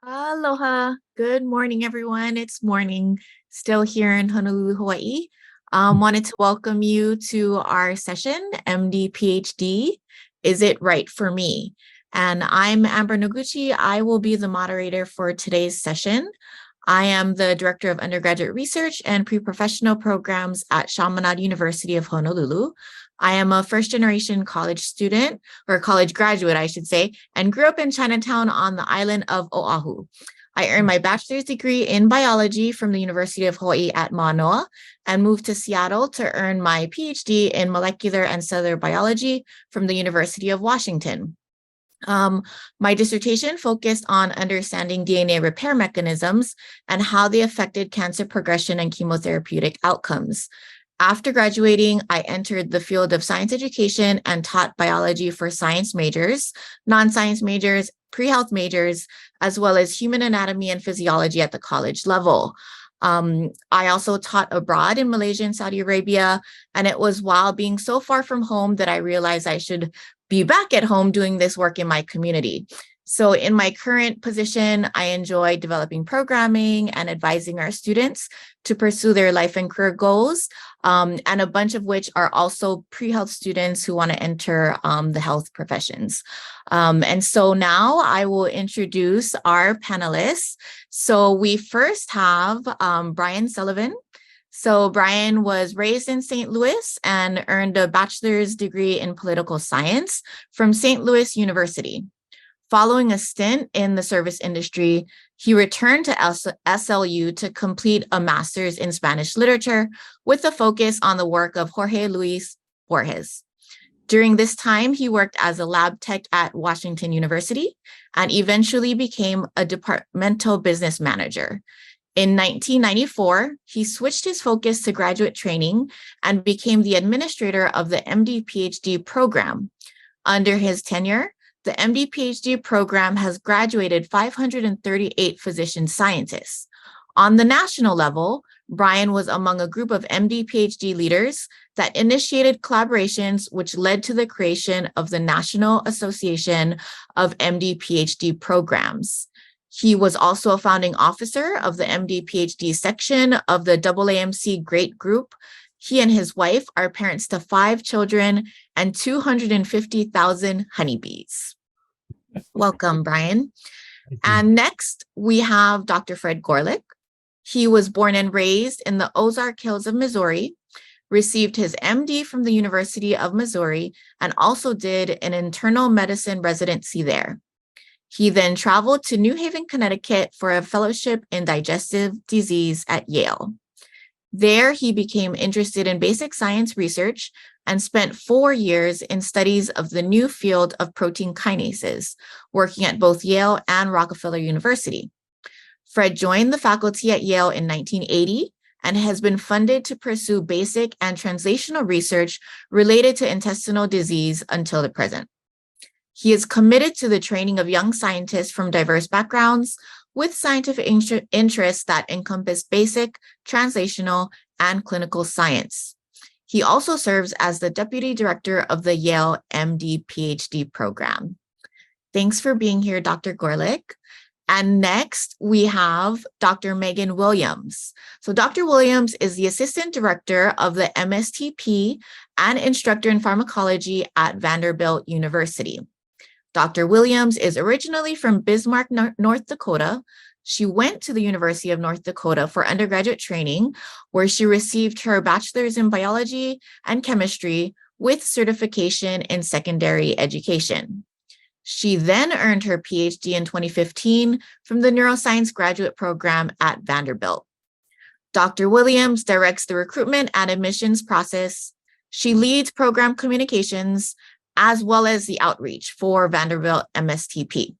Aloha. Good morning, everyone. It's morning still here in Honolulu, Hawaii. Wanted to welcome you to our session, MD PhD, Is It Right for Me? And I'm Amber Noguchi. I will be the moderator for today's session. I am the Director of Undergraduate Research and Pre-Professional Programs at Chaminade University of Honolulu. I am a first-generation college student, or college graduate, I should say, and grew up in Chinatown on the island of Oahu. I earned my bachelor's degree in biology from the University of Hawaii at Manoa and moved to Seattle to earn my PhD in molecular and cellular biology from the University of Washington. My dissertation focused on understanding DNA repair mechanisms and how they affected cancer progression and chemotherapeutic outcomes. After graduating, I entered the field of science education and taught biology for science majors, non-science majors, pre-health majors, as well as human anatomy and physiology at the college level. I also taught abroad in Malaysia and Saudi Arabia, and it was while being so far from home that I realized I should be back at home doing this work in my community. So in my current position, I enjoy developing programming and advising our students to pursue their life and career goals, and a bunch of which are also pre-health students who want to enter the health professions. And so now I will introduce our panelists. So we first have Brian Sullivan. So Brian was raised in St. Louis and earned a bachelor's degree in political science from St. Louis University. Following a stint in the service industry, he returned to SLU to complete a master's in Spanish literature with a focus on the work of Jorge Luis Borges. During this time, he worked as a lab tech at Washington University and eventually became a departmental business manager. In 1994, he switched his focus to graduate training and became the administrator of the MD-PhD program. Under his tenure, the MD-PhD program has graduated 538 physician scientists. On the national level, Brian was among a group of MD-PhD leaders that initiated collaborations which led to the creation of the National Association of MD-PhD Programs. He was also a founding officer of the MD-PhD section of the AAMC Great Group. He and his wife are parents to 5 children and 250,000 honeybees. Welcome, Brian. And next, we have Dr. Fred Gorelick. He was born and raised in the Ozark Hills of Missouri, received his MD from the University of Missouri, and also did an internal medicine residency there. He then traveled to New Haven, Connecticut for a fellowship in digestive disease at Yale. There, he became interested in basic science research and spent 4 years in studies of the new field of protein kinases, working at both Yale and Rockefeller University. Fred joined the faculty at Yale in 1980 and has been funded to pursue basic and translational research related to intestinal disease until the present. He is committed to the training of young scientists from diverse backgrounds with scientific interests that encompass basic, translational, and clinical science. He also serves as the Deputy Director of the Yale MD PhD program. Thanks for being here, Dr. Gorelick. And next, we have Dr. Megan Williams. So Dr. Williams is the Assistant Director of the MSTP and Instructor in Pharmacology at Vanderbilt University. Dr. Williams is originally from Bismarck, North Dakota. She went to the University of North Dakota for undergraduate training, where she received her bachelor's in biology and chemistry with certification in secondary education. She then earned her PhD in 2015 from the neuroscience graduate program at Vanderbilt. Dr. Williams directs the recruitment and admissions process. She leads program communications as well as the outreach for Vanderbilt MSTP.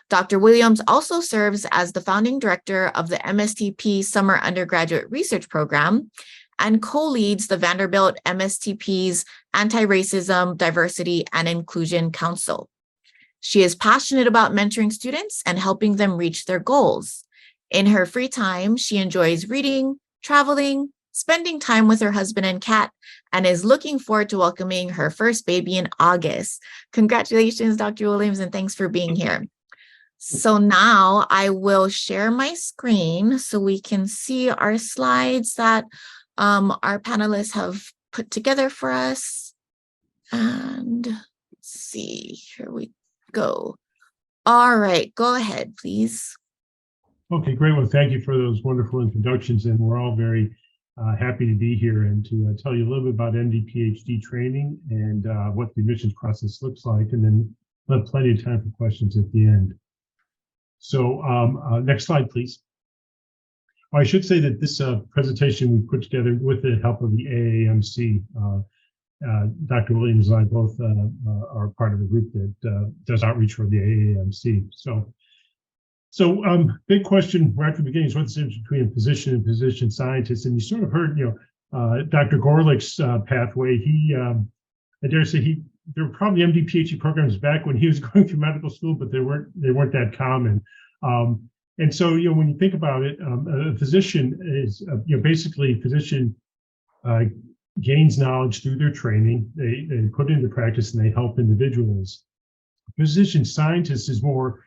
Dr. Williams also serves as the founding director of the MSTP Summer Undergraduate Research Program and co-leads the Vanderbilt MSTP's Anti-Racism, Diversity, and Inclusion Council. She is passionate about mentoring students and helping them reach their goals. In her free time, she enjoys reading, traveling, spending time with her husband and cat, and is looking forward to welcoming her first baby in August. Congratulations, Dr. Williams, and thanks for being here. So now I will share my screen so we can see our slides that our panelists have put together for us. And let's see, here we go. All right, go ahead, please. Okay, great. Well, thank you for those wonderful introductions. And we're all very happy to be here and to tell you a little bit about MD PhD training and what the admissions process looks like. And then we'll have plenty of time for questions at the end. So next slide, please. I should say that this presentation we put together with the help of the AAMC. Dr. Williams and I both are part of a group that does outreach for the AAMC. So big question right at the beginning is what's the difference between a physician and physician scientist? And you sort of heard, Dr. Gorelick's pathway. I dare say there were probably MD PhD programs back when he was going through medical school, but they weren't that common. And so, when you think about it, a physician is, basically a physician gains knowledge through their training. They put it into practice and they help individuals. Physician scientist is more,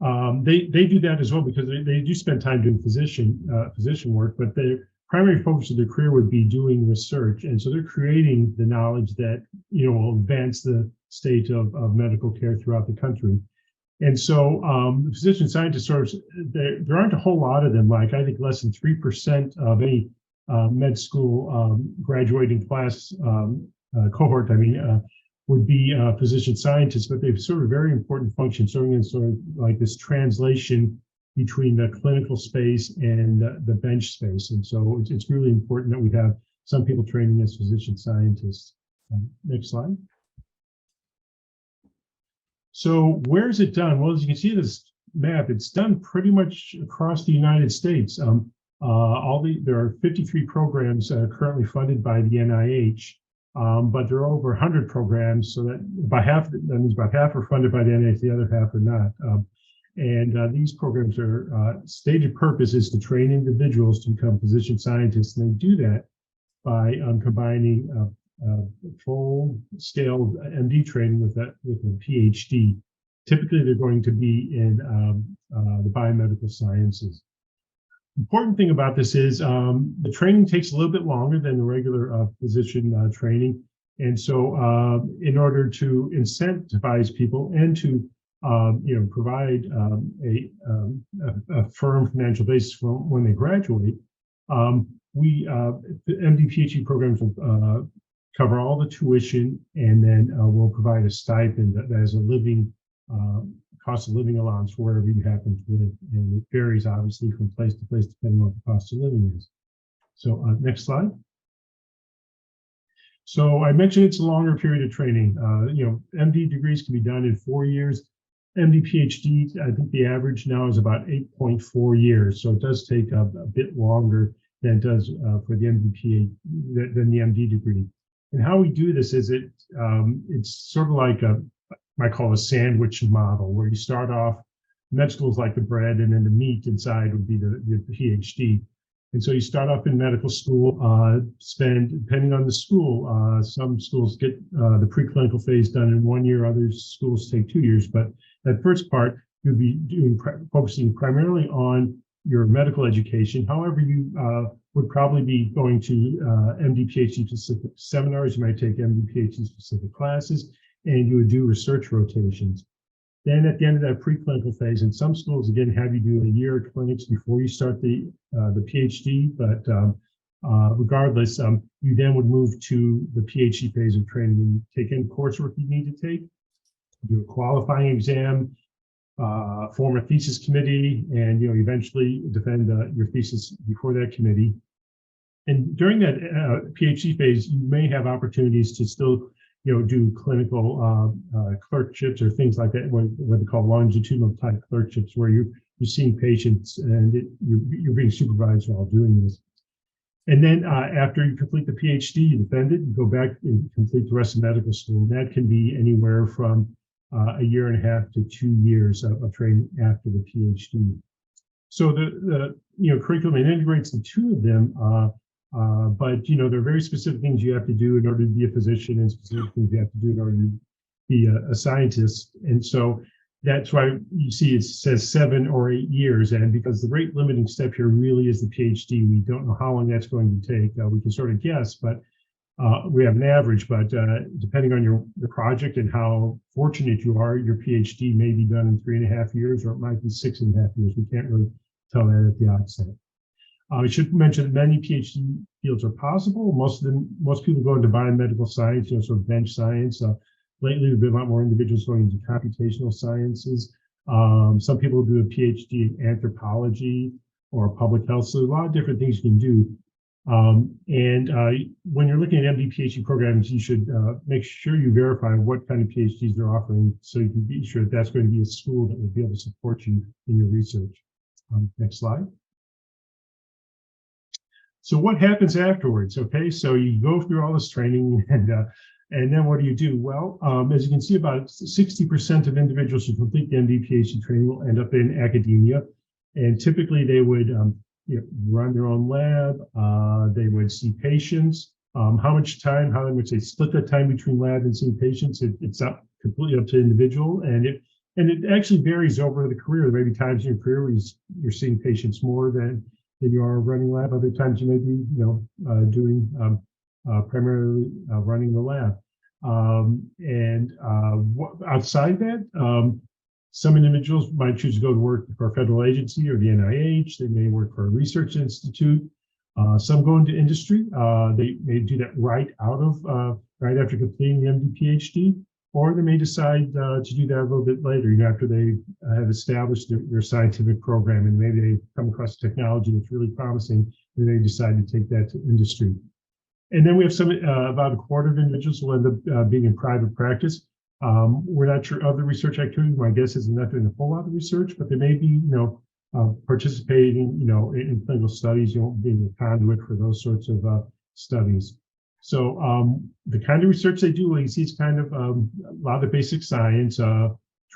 they do that as well because they do spend time doing physician work, but their primary focus of their career would be doing research. And so they're creating the knowledge that, will advance the state of medical care throughout the country. And so physician scientists, there aren't a whole lot of them, like I think less than 3% of any med school graduating class cohort, would be physician scientists, but they've sort of very important functions, serving as sort of like this translation between the clinical space and the bench space. And so it's really important that we have some people training as physician scientists. Next slide. So where is it done? Well, as you can see this map, it's done pretty much across the United States. There are 53 programs currently funded by the NIH, but there are over 100 programs, so that means about half are funded by the NIH, the other half are not. And these programs are stated purpose is to train individuals to become physician scientists, and they do that by combining full-scale MD training with a PhD. Typically, they're going to be in the biomedical sciences. Important thing about this is the training takes a little bit longer than the regular physician training. And so in order to incentivize people and to provide a firm financial basis for when they graduate, the MD PhD programs will cover all the tuition, and then we'll provide a stipend that has a living cost of living allowance for wherever you happen to live. And it varies obviously from place to place depending on what the cost of living is. So next slide. So I mentioned it's a longer period of training. MD degrees can be done in 4 years. MD PhD, I think the average now is about 8.4 years. So it does take a bit longer than it does for the than the MD degree. And how we do this is it's sort of like I call a sandwich model, where you start off, med school is like the bread, and then the meat inside would be the PhD. And so you start off in medical school, depending on the school, some schools get the preclinical phase done in 1 year, other schools take 2 years. But that first part, you'll be focusing primarily on your medical education. However, you would probably be going to MD PhD specific seminars. You might take MD PhD specific classes, and you would do research rotations. Then at the end of that preclinical phase, and some schools again have you do a year of clinics before you start the PhD, but regardless, you then would move to the PhD phase of training and take any coursework you need to take, do a qualifying exam, form a thesis committee, and eventually defend your thesis before that committee. And during that PhD phase, you may have opportunities to still do clinical clerkships or things like that, what they call longitudinal type clerkships, where you're seeing patients and you're being supervised while doing this. And then after you complete the PhD, you defend it, you go back and complete the rest of medical school. And that can be anywhere from a year and a half to 2 years of training after the PhD. So the curriculum integrates the two of them. But there are very specific things you have to do in order to be a physician, and specific things you have to do in order to be a scientist. And so That's why you see it says 7 or 8 years, and because the rate limiting step here really is the PhD. We don't know how long that's going to take. We can sort of guess, but we have an average. But depending on your project and how fortunate you are, your PhD may be done in 3.5 years, or it might be 6.5 years. We can't really tell that at the outset. I should mention that many PhD fields are possible. Most people go into biomedical science, sort of bench science. Lately, there have been a lot more individuals going into computational sciences. Some people do a PhD in anthropology or public health. So a lot of different things you can do. When you're looking at MD PhD programs, you should make sure you verify what kind of PhDs they're offering, so you can be sure that that's going to be a school that will be able to support you in your research. Next slide. So what happens afterwards? Okay, so you go through all this training, and then what do? Well, as you can see, about 60% of individuals who complete the MD PhD training will end up in academia, and typically they would run their own lab. They would see patients. How much they split that time between lab and seeing patients? It's not completely up to the individual, and it actually varies over the career. There may be times in your career where you're seeing patients more than you are running lab. Other times you may be, doing primarily running the lab. Outside that, some individuals might choose to go to work for a federal agency or the NIH. They may work for a research institute. Some go into industry. They may do that right after completing the MD PhD, or they may decide to do that a little bit later, after they have established their scientific program, and maybe they come across a technology that's really promising, and they decide to take that to industry. And then we have about a quarter of individuals will end up being in private practice. We're not sure of the research activity. My guess is not doing a whole lot of research, but they may be, participating, in clinical studies, being a conduit for those sorts of studies. So the kind of research they do, well, you see, it's kind of a lot of basic science,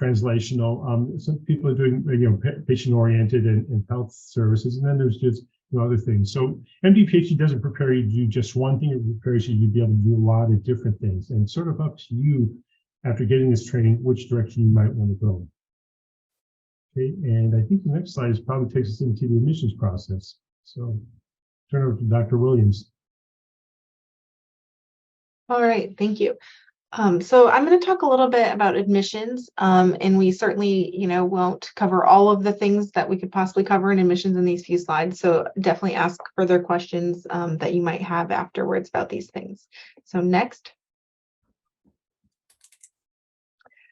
translational. Some people are doing, patient-oriented and health services, and then there's just other things. So MD PhD doesn't prepare you to do just one thing. It prepares you to be able to do a lot of different things, and it's sort of up to you after getting this training which direction you might want to go. Okay, and I think the next slide probably takes us into the admissions process. So turn over to Dr. Williams. All right, thank you. So I'm going to talk a little bit about admissions, and we certainly, won't cover all of the things that we could possibly cover in admissions in these few slides. So definitely ask further questions that you might have afterwards about these things. So next.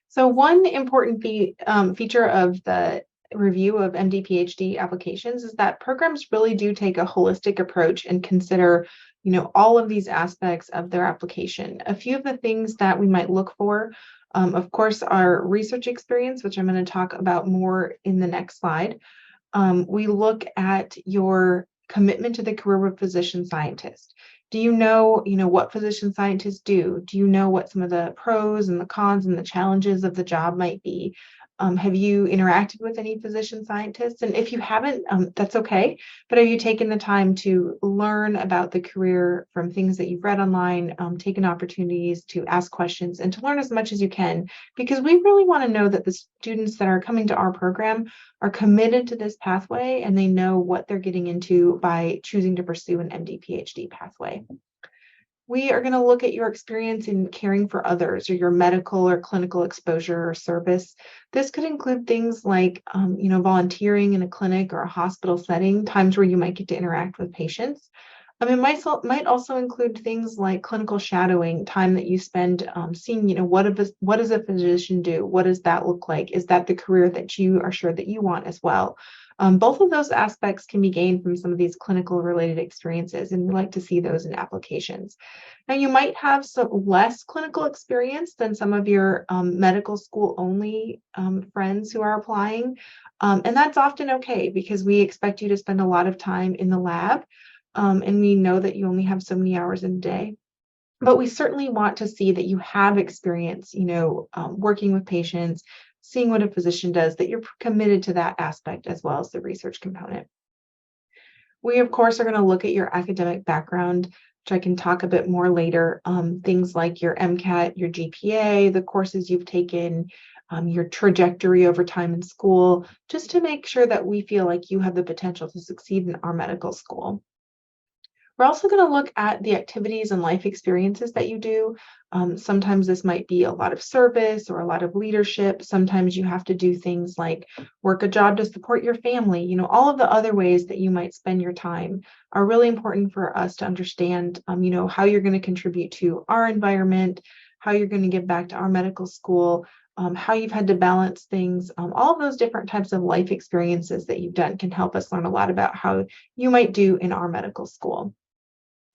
So one important feature of the review of MD PhD applications is that programs really do take a holistic approach and consider all of these aspects of their application. A few of the things that we might look for, of course, are research experience, which I'm going to talk about more in the next slide. We look at your commitment to the career of physician scientist. Do you know what physician scientists do? Do you know what some of the pros and the cons and the challenges of the job might be? Have you interacted with any physician scientists? And if you haven't, that's okay. But have you taken the time to learn about the career from things that you've read online, taken opportunities to ask questions and to learn as much as you can? Because we really want to know that the students that are coming to our program are committed to this pathway and they know what they're getting into by choosing to pursue an MD PhD pathway. We are going to look at your experience in caring for others or your medical or clinical exposure or service. This could include things like, volunteering in a clinic or a hospital setting, times where you might get to interact with patients. It might also include things like clinical shadowing, time that you spend seeing, what does a physician do? What does that look like? Is that the career that you are sure that you want as well? Both of those aspects can be gained from some of these clinical related experiences, and we like to see those in applications. Now, you might have some less clinical experience than some of your medical school only friends who are applying. And that's often okay, because we expect you to spend a lot of time in the lab. And we know that you only have so many hours in a day. But we certainly want to see that you have experience, working with patients, seeing what a physician does, that you're committed to that aspect as well as the research component. We, of course, are going to look at your academic background, which I can talk a bit more later. Things like your MCAT, your GPA, the courses you've taken, your trajectory over time in school, just to make sure that we feel like you have the potential to succeed in our medical school. We're also going to look at the activities and life experiences that you do. Sometimes this might be a lot of service or a lot of leadership. Sometimes you have to do things like work a job to support your family. You know, all of the other ways that you might spend your time are really important for us to understand, you know, how you're going to contribute to our environment, how you're going to give back to our medical school, how you've had to balance things. All of those different types of life experiences that you've done can help us learn a lot about how you might do in our medical school.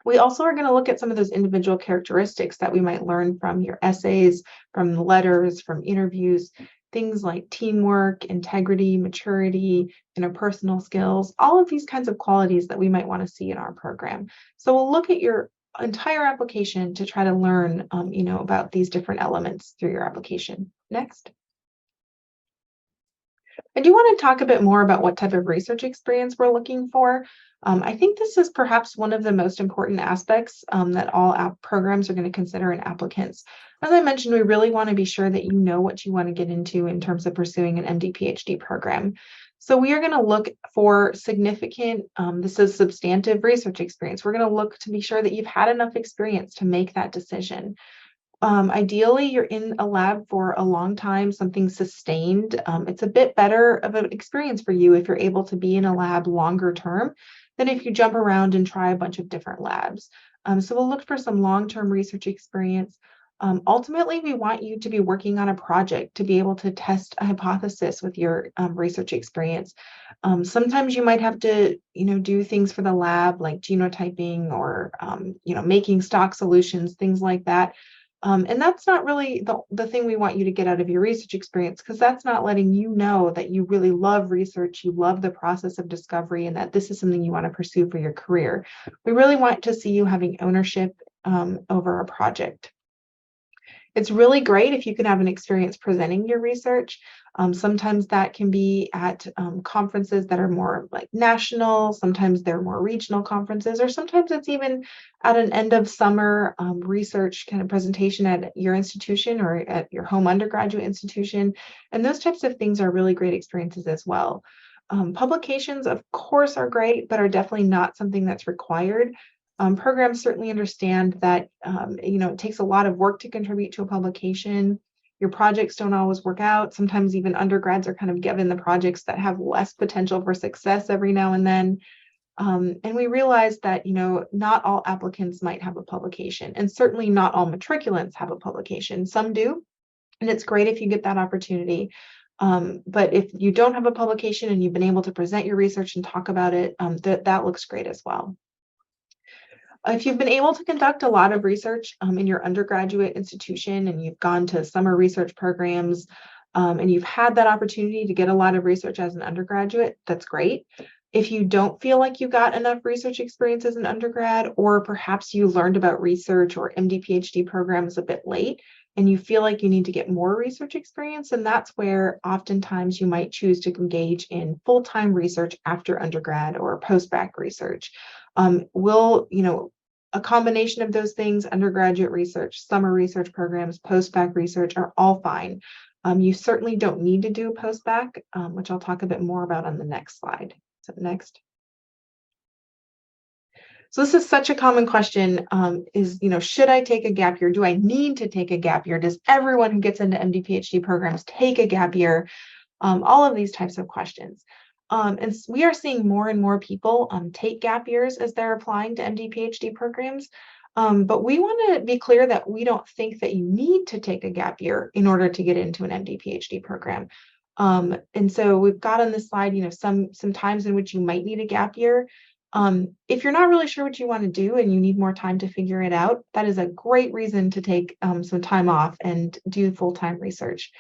We also are going to look at some of those individual characteristics that we might learn from your essays, from letters, from interviews, things like teamwork, integrity, maturity, interpersonal skills, all of these kinds of qualities that we might want to see in our program. So we'll look at your entire application to try to learn, you know, about these different elements through your application. Next. I do want to talk a bit more about what type of research experience we're looking for. I think this is perhaps one of the most important aspects that all programs are going to consider in applicants. As I mentioned, we really want to be sure that you know what you want to get into in terms of pursuing an MD PhD program. So we are going to look for significant, this is substantive research experience. We're going to look to be sure that you've had enough experience to make that decision. Ideally, you're in a lab for a long time, something sustained. It's a bit better of an experience for you if you're able to be in a lab longer term than if you jump around and try a bunch of different labs. So we'll look for some long-term research experience. Ultimately, we want you to be working on a project to be able to test a hypothesis with your research experience. Sometimes you might have to, you know, do things for the lab like genotyping or, you know, making stock solutions, things like that. And that's not really the thing we want you to get out of your research experience, because that's not letting you know that you really love research, you love the process of discovery, and that this is something you want to pursue for your career. We really want to see you having ownership over a project. It's really great if you can have an experience presenting your research. Sometimes that can be at conferences that are more like national, sometimes they're more regional conferences, or sometimes it's even at an end of summer research kind of presentation at your institution or at your home undergraduate institution. And those types of things are really great experiences as well. Publications, of course, are great, but are definitely not something that's required. Programs certainly understand that you know, it takes a lot of work to contribute to a publication. Your projects don't always work out. Sometimes even undergrads are kind of given the projects that have less potential for success every now and then. And we realize that, you know, not all applicants might have a publication, and certainly not all matriculants have a publication. Some do, and it's great if you get that opportunity. But if you don't have a publication and you've been able to present your research and talk about it, that looks great as well. If you've been able to conduct a lot of research in your undergraduate institution and you've gone to summer research programs and you've had that opportunity to get a lot of research as an undergraduate, that's great. If you don't feel like you got enough research experience as an undergrad, or perhaps you learned about research or MD PhD programs a bit late, and you feel like you need to get more research experience, and that's where oftentimes you might choose to engage in full-time research after undergrad or post-bac research. You know, a combination of those things, undergraduate research, summer research programs, post-bac research, are all fine. You certainly don't need to do post-bac, which I'll talk a bit more about on the next slide. So next. So this is such a common question, is, you know, should I take a gap year? Do I need to take a gap year? Does everyone who gets into MD PhD programs take a gap year? All of these types of questions. And we are seeing more and more people take gap years as they're applying to MD PhD programs. But we want to be clear that we don't think that you need to take a gap year in order to get into an MD PhD program. And so we've got on this slide, you know, some times in which you might need a gap year. If you're not really sure what you want to do and you need more time to figure it out, that is a great reason to take some time off and do full-time research.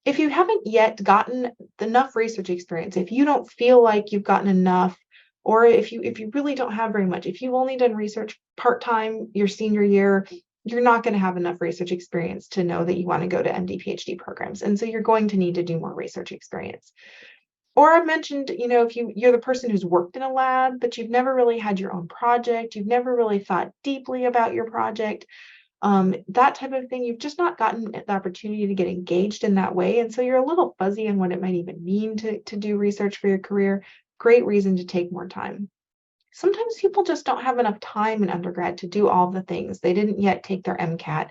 If you haven't yet gotten enough research experience, if you don't feel like you've gotten enough, or if you really don't have very much, if you've only done research part-time your senior year, you're not going to have enough research experience to know that you want to go to MD PhD programs. And so you're going to need to do more research experience. Or I mentioned, you know, if you're the person who's worked in a lab, but you've never really had your own project, you've never really thought deeply about your project, that type of thing. You've just not gotten the opportunity to get engaged in that way. And so you're a little fuzzy on what it might even mean to do research for your career. Great reason to take more time. Sometimes people just don't have enough time in undergrad to do all the things. They didn't yet take their MCAT.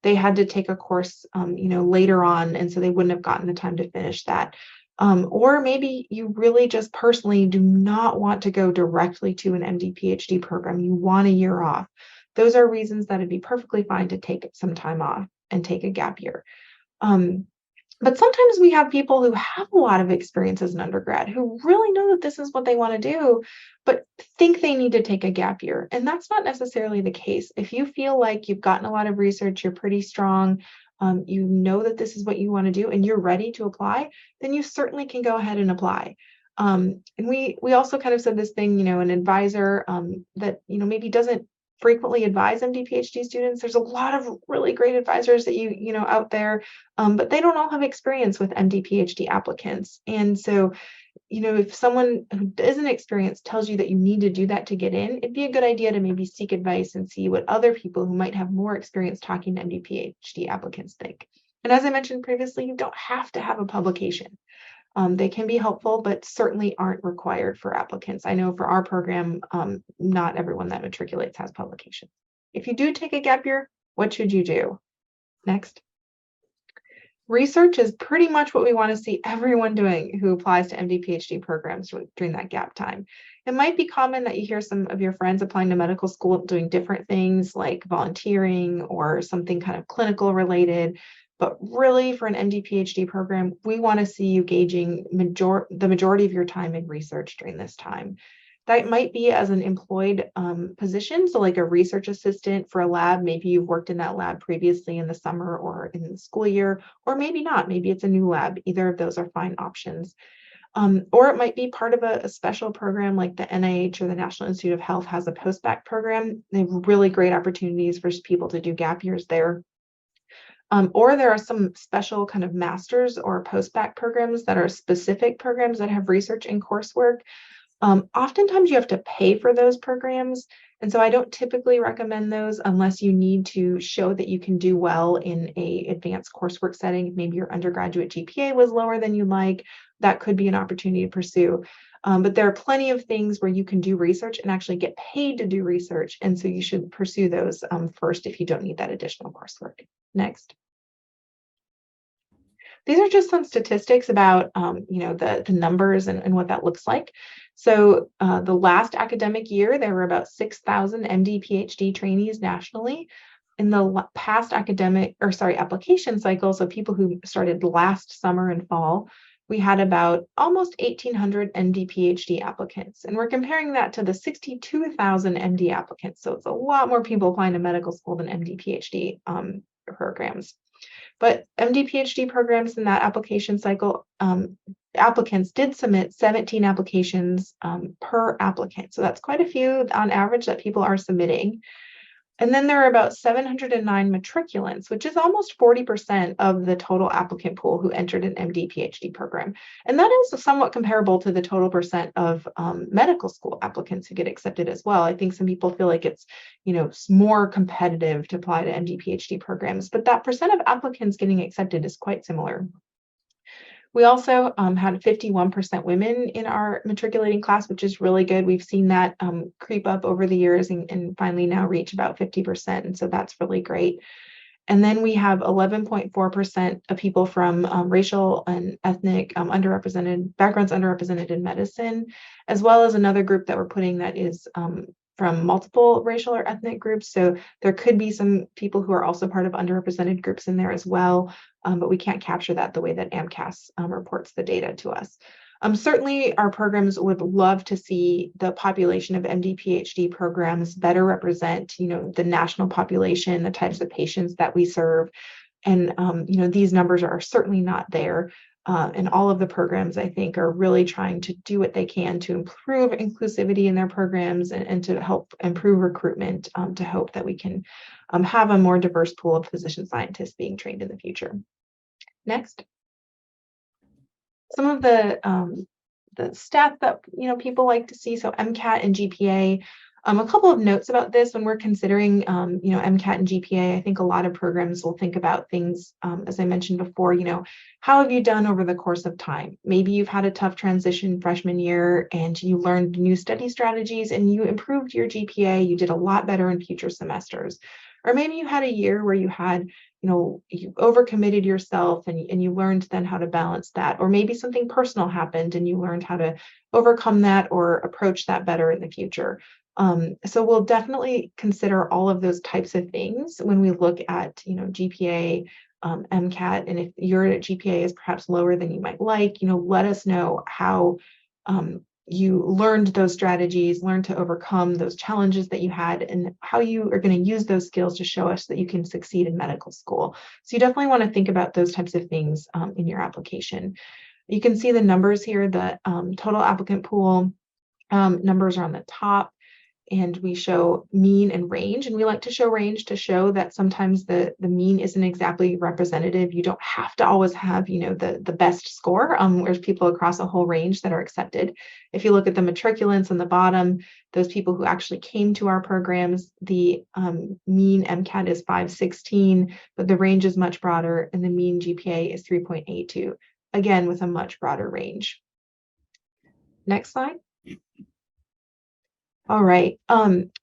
They had to take a course, later on, and so they wouldn't have gotten the time to finish that. Or maybe you really just personally do not want to go directly to an MD PhD program. You want a year off. Those are reasons that it'd be perfectly fine to take some time off and take a gap year. But sometimes we have people who have a lot of experience as an undergrad who really know that this is what they want to do, but think they need to take a gap year. And that's not necessarily the case. If you feel like you've gotten a lot of research, you're pretty strong, you know that this is what you want to do, and you're ready to apply, then you certainly can go ahead and apply. And we also kind of said this thing, an advisor that maybe doesn't frequently advise MD PhD students. There's a lot of really great advisors that you know out there, but they don't all have experience with MD PhD applicants. And so, if someone who isn't experienced tells you that you need to do that to get in, it'd be a good idea to maybe seek advice and see what other people who might have more experience talking to MD PhD applicants think. And as I mentioned previously, you don't have to have a publication. They can be helpful, but certainly aren't required for applicants. I know for our program, not everyone that matriculates has publications. If you do take a gap year, what should you do? Next. Research is pretty much what we want to see everyone doing who applies to MD PhD programs during that gap time. It might be common that you hear some of your friends applying to medical school doing different things like volunteering or something kind of clinical related. But really, for an MD PhD program, we want to see you gauging the majority of your time in research during this time. That might be as an employed position, so like a research assistant for a lab. Maybe you've worked in that lab previously in the summer or in the school year, or maybe not. Maybe it's a new lab. Either of those are fine options. Or it might be part of a special program like the NIH or the National Institute of Health has a post-bac program. They have really great opportunities for people to do gap years there. Or there are some special kind of master's or post-bac programs that are specific programs that have research and coursework. Oftentimes you have to pay for those programs. And so I don't typically recommend those unless you need to show that you can do well in an advanced coursework setting. Maybe your undergraduate GPA was lower than you'd like. That could be an opportunity to pursue. But there are plenty of things where you can do research and actually get paid to do research. And so you should pursue those first if you don't need that additional coursework. Next. These are just some statistics about, the numbers and what that looks like. So the last academic year, there were about 6,000 MD PhD trainees nationally. In the past application cycle, so people who started last summer and fall, we had about almost 1,800 MD PhD applicants. And we're comparing that to the 62,000 MD applicants. So it's a lot more people applying to medical school than MD PhD programs. But MD PhD programs in that application cycle, applicants did submit 17 applications per applicant. So that's quite a few on average that people are submitting. And then there are about 709 matriculants, which is almost 40% of the total applicant pool who entered an MD PhD program. And that is somewhat comparable to the total percent of medical school applicants who get accepted as well. I think some people feel like it's, more competitive to apply to MD PhD programs, but that percent of applicants getting accepted is quite similar. We also had 51% women in our matriculating class, which is really good. We've seen that creep up over the years and finally now reach about 50%. And so that's really great. And then we have 11.4% of people from racial and ethnic underrepresented backgrounds underrepresented in medicine, as well as another group that we're putting that is from multiple racial or ethnic groups. So there could be some people who are also part of underrepresented groups in there as well, but we can't capture that the way that AMCAS reports the data to us. Certainly, our programs would love to see the population of MD PhD programs better represent, the national population, the types of patients that we serve. And, these numbers are certainly not there. And all of the programs, I think, are really trying to do what they can to improve inclusivity in their programs and to help improve recruitment to hope that we can have a more diverse pool of physician scientists being trained in the future. Next. Some of the stats that people like to see, so MCAT and GPA. A couple of notes about this: when we're considering, MCAT and GPA, I think a lot of programs will think about things, as I mentioned before, how have you done over the course of time? Maybe you've had a tough transition freshman year and you learned new study strategies and you improved your GPA, you did a lot better in future semesters. Or maybe you had a year where you had, you overcommitted yourself and you learned then how to balance that. Or maybe something personal happened and you learned how to overcome that or approach that better in the future. So we'll definitely consider all of those types of things when we look at, GPA, MCAT, and if your GPA is perhaps lower than you might like, let us know how you learned those strategies, learned to overcome those challenges that you had, and how you are going to use those skills to show us that you can succeed in medical school. So you definitely want to think about those types of things in your application. You can see the numbers here, the total applicant pool numbers are on the top. And we show mean and range, and we like to show range to show that sometimes the mean isn't exactly representative. You don't have to always have, the best score. There's people across a whole range that are accepted. If you look at the matriculants on the bottom, those people who actually came to our programs, the mean MCAT is 516, but the range is much broader, and the mean GPA is 3.82, again, with a much broader range. Next slide. All right.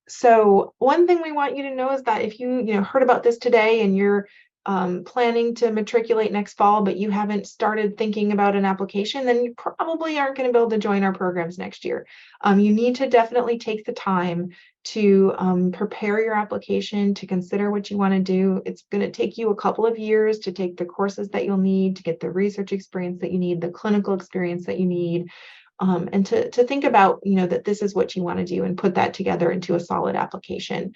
So one thing we want you to know is that if you heard about this today and you're planning to matriculate next fall, but you haven't started thinking about an application, then you probably aren't going to be able to join our programs next year. You need to definitely take the time to prepare your application, to consider what you want to do. It's going to take you a couple of years to take the courses that you'll need, to get the research experience that you need, the clinical experience that you need. And to think about, that this is what you want to do and put that together into a solid application.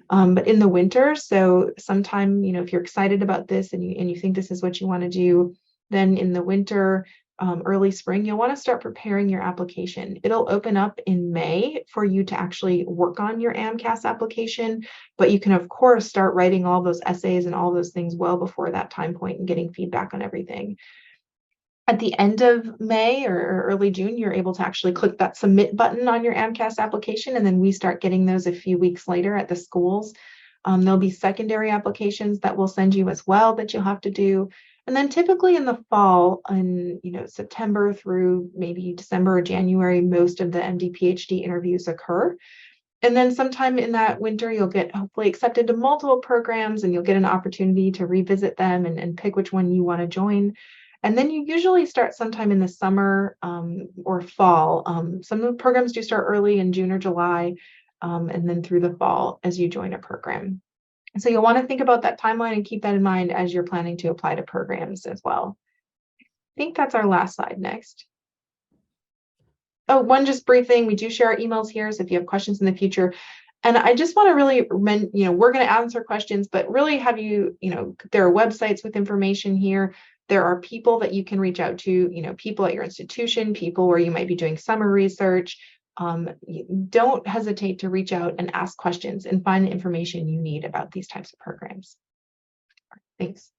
But in the winter, so sometime, if you're excited about this and you think this is what you want to do, then in the winter, early spring, you'll want to start preparing your application. It'll open up in May for you to actually work on your AMCAS application, but you can, of course, start writing all those essays and all those things well before that time point and getting feedback on everything. At the end of May or early June, you're able to actually click that submit button on your AMCAS application, and then we start getting those a few weeks later at the schools. There'll be secondary applications that we'll send you as well that you'll have to do. And then typically in the fall, in September through maybe December or January, most of the MD PhD interviews occur. And then sometime in that winter, you'll get hopefully accepted to multiple programs, and you'll get an opportunity to revisit them and pick which one you want to join. And then you usually start sometime in the summer or fall. Some of the programs do start early in June or July, and then through the fall as you join a program. So you'll want to think about that timeline and keep that in mind as you're planning to apply to programs as well. I think that's our last slide. Next. Oh, one just brief thing. We do share our emails here, so if you have questions in the future. And I just want to really, we're going to answer questions, but really have you, there are websites with information here. There are people that you can reach out to, people at your institution, people where you might be doing summer research. Don't hesitate to reach out and ask questions and find the information you need about these types of programs. Thanks.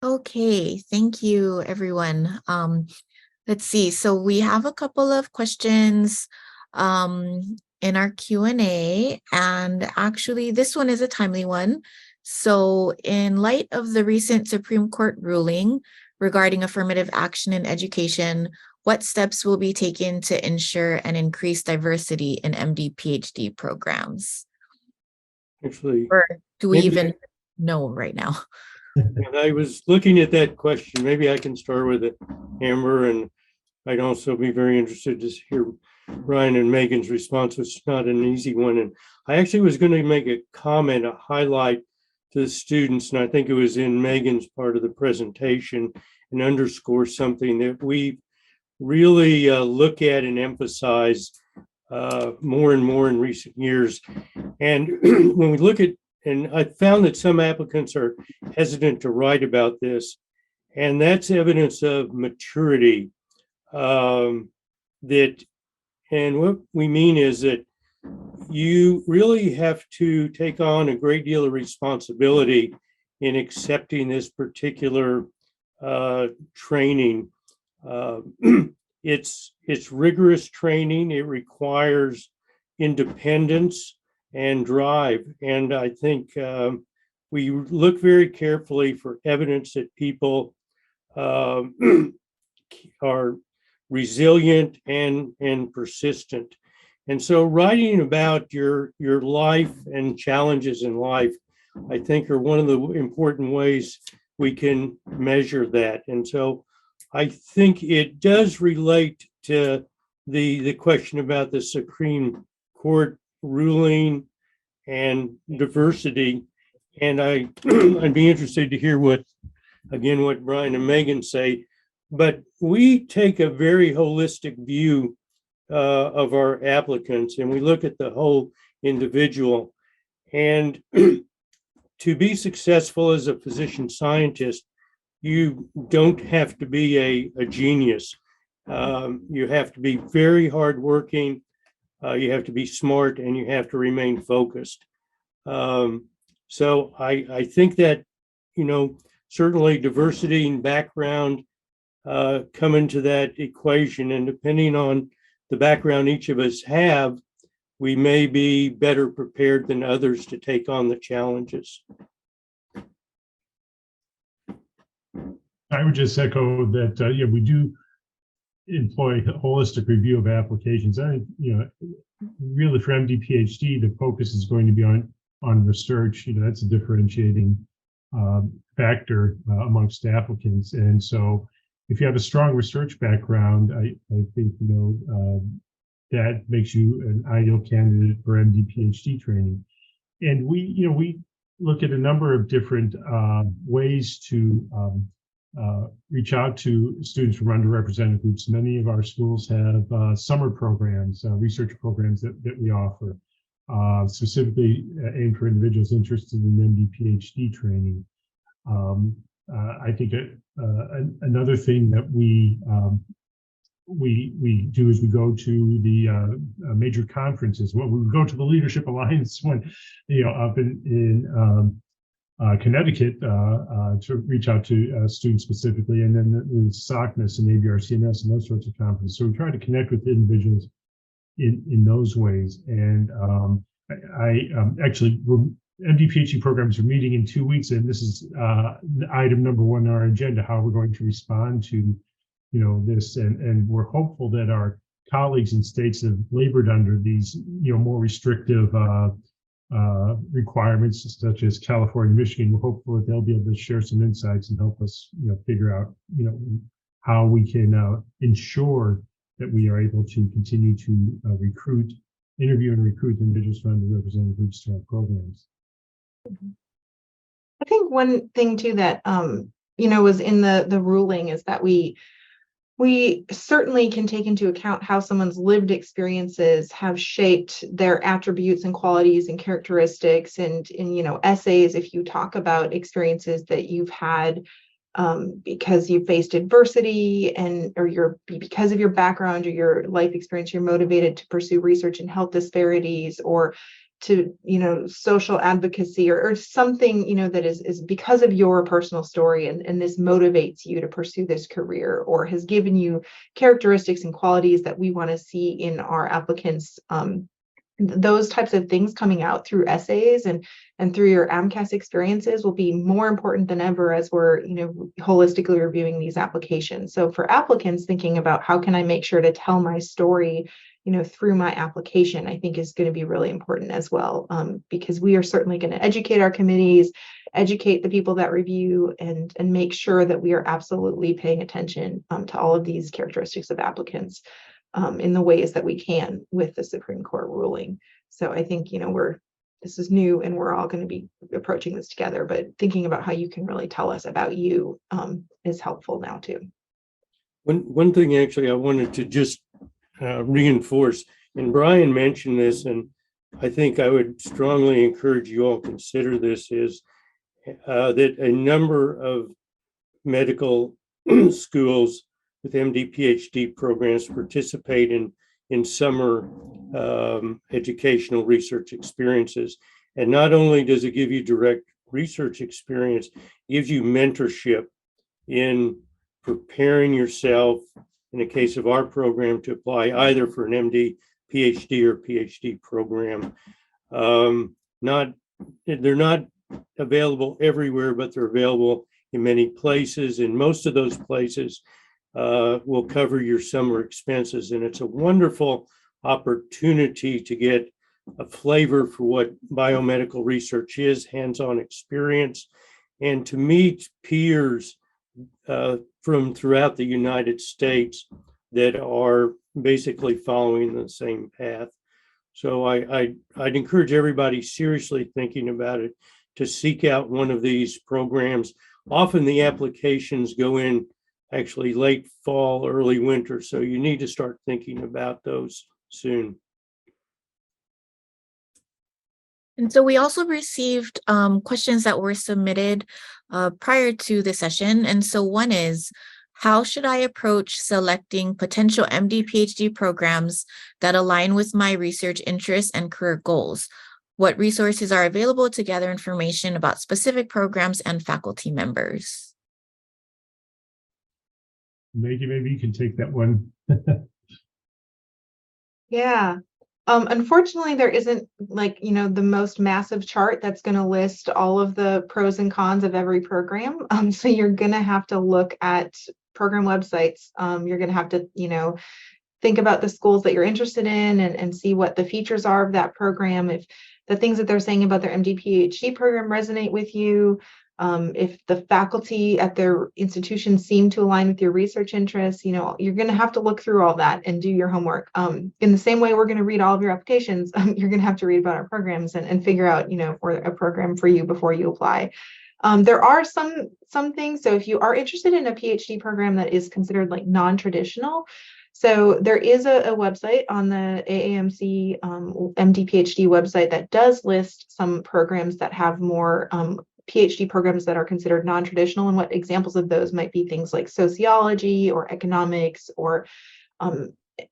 Okay, thank you, everyone. Let's see. So we have a couple of questions in our Q&A, and actually this one is a timely one. So in light of the recent Supreme Court ruling regarding affirmative action in education, what steps will be taken to ensure and increase diversity in MD PhD programs? Actually, or do we even know right now? And I was looking at that question. Maybe I can start with it, Amber, and I'd also be very interested to hear Ryan and Megan's response. It's not an easy one. And I actually was going to make a comment, a highlight to the students, and I think it was in Megan's part of the presentation, and underscore something that we really look at and emphasize more and more in recent years. And when we look at, and I found that some applicants are hesitant to write about this, and that's evidence of maturity. And what we mean is that you really have to take on a great deal of responsibility in accepting this particular training. it's rigorous training. It requires independence and drive. And I think we look very carefully for evidence that people are resilient and persistent. And so writing about your life and challenges in life, I think, are one of the important ways we can measure that. And so I think it does relate to the question about the Supreme Court ruling and diversity. And I'd be interested to hear what Brian and Megan say. But we take a very holistic view of our applicants, and we look at the whole individual. And to be successful as a physician scientist, you don't have to be a genius. You have to be very hardworking. You have to be smart, and you have to remain focused. So I think that, certainly diversity and background come into that equation, and depending on the background each of us have, we may be better prepared than others to take on the challenges. I would just echo that, we do employ a holistic review of applications. I think, really for MD, PhD, the focus is going to be on research. That's a differentiating factor amongst applicants. And so if you have a strong research background, I think, that makes you an ideal candidate for MD, PhD training. And we look at a number of different ways to reach out to students from underrepresented groups. Many of our schools have summer programs, research programs that we offer, specifically aimed for individuals interested in MD, PhD training. I think another thing that we do is we go to the major conferences. Well, we go to the Leadership Alliance when, up in Connecticut to reach out to students specifically, and then the SOCNS and ABRCMS and those sorts of conferences. So we try to connect with individuals in those ways. And I actually, MD PhD programs are meeting in 2 weeks, and this is item number 1 on our agenda, how we're going to respond to this, and we're hopeful that our colleagues in states that have labored under these more restrictive requirements, such as California, Michigan. We're hopeful that they'll be able to share some insights and help us figure out how we can ensure that we are able to continue to interview and recruit individuals from underrepresented groups to our programs. I think one thing too that was in the ruling is that we certainly can take into account how someone's lived experiences have shaped their attributes and qualities and characteristics, and in essays, if you talk about experiences that you've had because you faced adversity or because of your background or your life experience, you're motivated to pursue research in health disparities or to social advocacy or something that is because of your personal story, and this motivates you to pursue this career or has given you characteristics and qualities that we want to see in our applicants. Those types of things coming out through essays and through your AMCAS experiences will be more important than ever as we're holistically reviewing these applications. So for applicants thinking about how can I make sure to tell my story through my application, I think is going to be really important as well, because we are certainly going to educate our committees, educate the people that review, and make sure that we are absolutely paying attention to all of these characteristics of applicants in the ways that we can with the Supreme Court ruling. So I think, this is new and we're all going to be approaching this together, but thinking about how you can really tell us about you is helpful now too. One thing actually I wanted to just reinforce, and Brian mentioned this, and I think I would strongly encourage you all to consider this, is that a number of medical schools with MD, PhD programs participate in summer educational research experiences. And not only does it give you direct research experience, it gives you mentorship in preparing yourself in the case of our program, to apply either for an MD, PhD, or PhD program. They're not available everywhere, but they're available in many places, and most of those places will cover your summer expenses. And it's a wonderful opportunity to get a flavor for what biomedical research is, hands-on experience, and to meet peers from throughout the United States that are basically following the same path. So I'd encourage everybody seriously thinking about it to seek out one of these programs. Often the applications go in actually late fall, early winter, so you need to start thinking about those soon. And so we also received questions that were submitted prior to the session. And so one is, how should I approach selecting potential MD PhD programs that align with my research interests and career goals? What resources are available to gather information about specific programs and faculty members? Maggie, maybe you can take that one. Yeah. Unfortunately, there isn't the most massive chart that's going to list all of the pros and cons of every program. So you're going to have to look at program websites. You're going to have to, think about the schools that you're interested in and see what the features are of that program. If the things that they're saying about their MD PhD program resonate with you, if the faculty at their institution seem to align with your research interests, you're going to have to look through all that and do your homework. In the same way we're going to read all of your applications, you're going to have to read about our programs and figure out, for a program for you before you apply. There are some things. So if you are interested in a PhD program that is considered like non-traditional, so there is a website on the AAMC MD PhD website that does list some programs that have more PhD programs that are considered non-traditional, and what examples of those might be things like sociology or economics or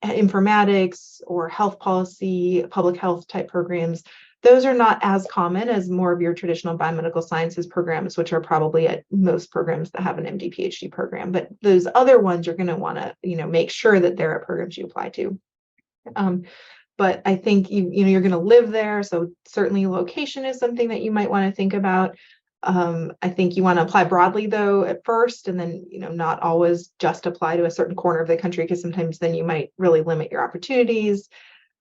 informatics or health policy, public health type programs. Those are not as common as more of your traditional biomedical sciences programs, which are probably at most programs that have an MD PhD program. But those other ones, you're going to want to, make sure that they're at programs you apply to. But I think you're going to live there, so certainly location is something that you might want to think about. I think you want to apply broadly though at first, and then not always just apply to a certain corner of the country, because sometimes then you might really limit your opportunities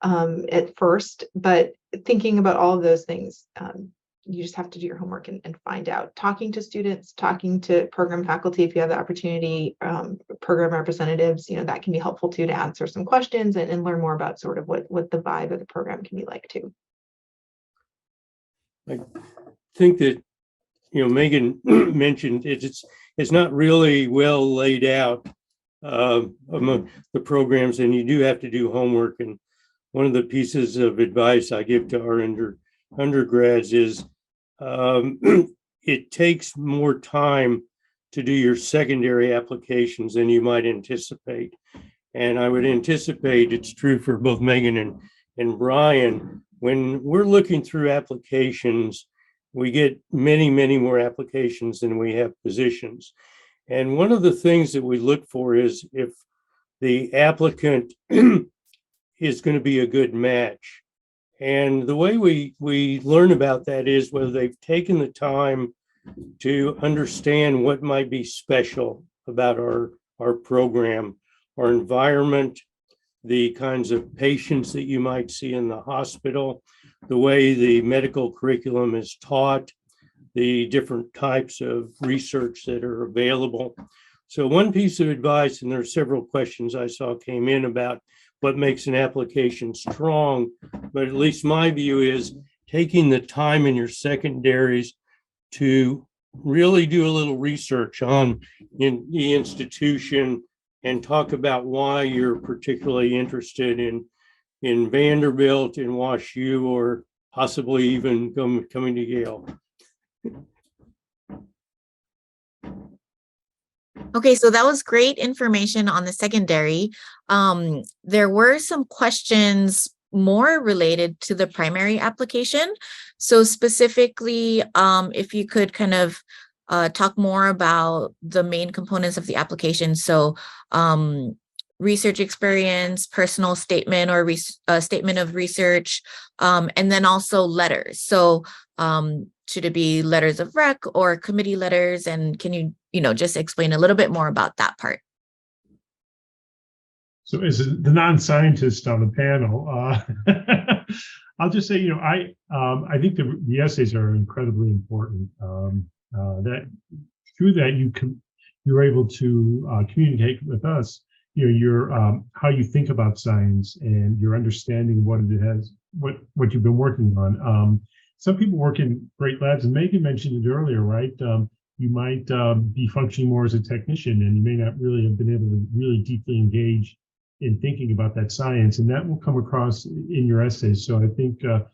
at first. But thinking about all of those things, you just have to do your homework and find out. Talking to students, talking to program faculty if you have the opportunity, program representatives, that can be helpful too, to answer some questions and learn more about sort of what the vibe of the program can be like too. I think that Megan mentioned it's not really well laid out among the programs, and you do have to do homework. And one of the pieces of advice I give to our undergrads is it takes more time to do your secondary applications than you might anticipate. And I would anticipate it's true for both Megan and Brian. When we're looking through applications, we get many, many more applications than we have positions. And one of the things that we look for is if the applicant is going to be a good match. And the way we learn about that is whether they've taken the time to understand what might be special about our program, our environment, the kinds of patients that you might see in the hospital, the way the medical curriculum is taught, the different types of research that are available. So one piece of advice, and there are several questions I saw came in about what makes an application strong, but at least my view is taking the time in your secondaries to really do a little research on in the institution and talk about why you're particularly interested in Vanderbilt, in WashU, or possibly even coming to Yale. Okay, so that was great information on the secondary. There were some questions more related to the primary application. So specifically, if you could kind of talk more about the main components of the application. So research experience, personal statement or statement of research, and then also letters. So should it be letters of rec or committee letters? And can you, just explain a little bit more about that part? So as the non-scientist on the panel, I'll just say, I think the essays are incredibly important. That through that you're able to communicate with us, your how you think about science and your understanding what it has, what you've been working on. Some people work in great labs, and Megan mentioned it earlier, right? You might be functioning more as a technician, and you may not really have been able to really deeply engage in thinking about that science, and that will come across in your essays. So I think at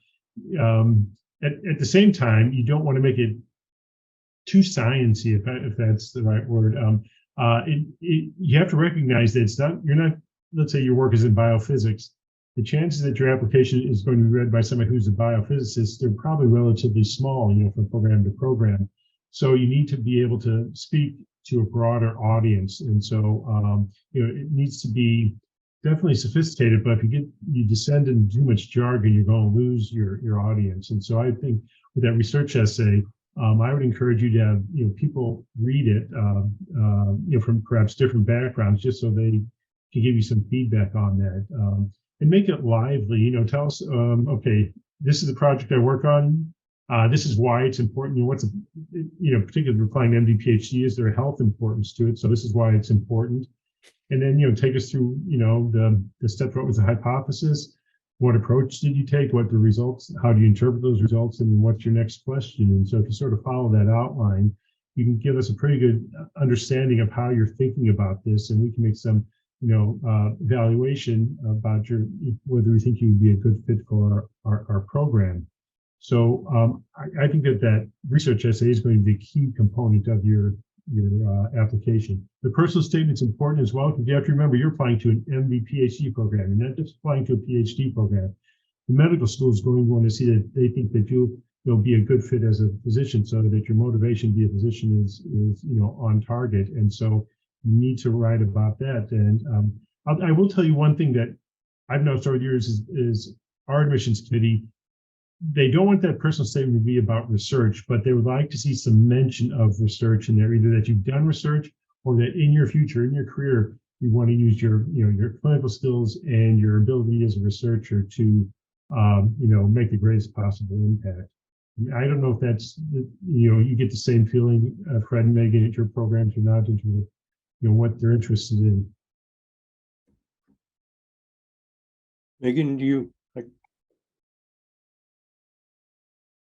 the same time, you don't want to make it too sciencey, if that's the right word. You have to recognize that you're not, let's say your work is in biophysics. The chances that your application is going to be read by somebody who's a biophysicist, they're probably relatively small, from program to program. So you need to be able to speak to a broader audience. And so, it needs to be definitely sophisticated, but if you descend into too much jargon, you're going to lose your audience. And so I think with that research essay, I would encourage you to have people read it from perhaps different backgrounds, just so they can give you some feedback on that, and make it lively. Tell us, okay, this is the project I work on. This is why it's important. What's particularly applying to MD PhD, is there a health importance to it? So this is why it's important. And then take us through the steps. What was the hypothesis? What approach did you take? What the results? How do you interpret those results? And what's your next question? And so if you sort of follow that outline, you can give us a pretty good understanding of how you're thinking about this, and we can make some evaluation about whether we think you would be a good fit for our program. So I think that research essay is going to be a key component of your application. The personal statement's important as well, because you have to remember you're applying to an MD PhD program. You're not just applying to a PhD program. The medical school is going to want to see that they think that you'll be a good fit as a physician, so that your motivation to be a physician is on target. And so you need to write about that. And I will tell you one thing that I've noticed over the years is our admissions committee, they don't want that personal statement to be about research, but they would like to see some mention of research in there, either that you've done research or that in your future, in your career, you want to use your clinical skills and your ability as a researcher to, make the greatest possible impact. I don't know if that's, you get the same feeling, Fred and Megan, at your programs or not, in terms of, what they're interested in. Megan, do you?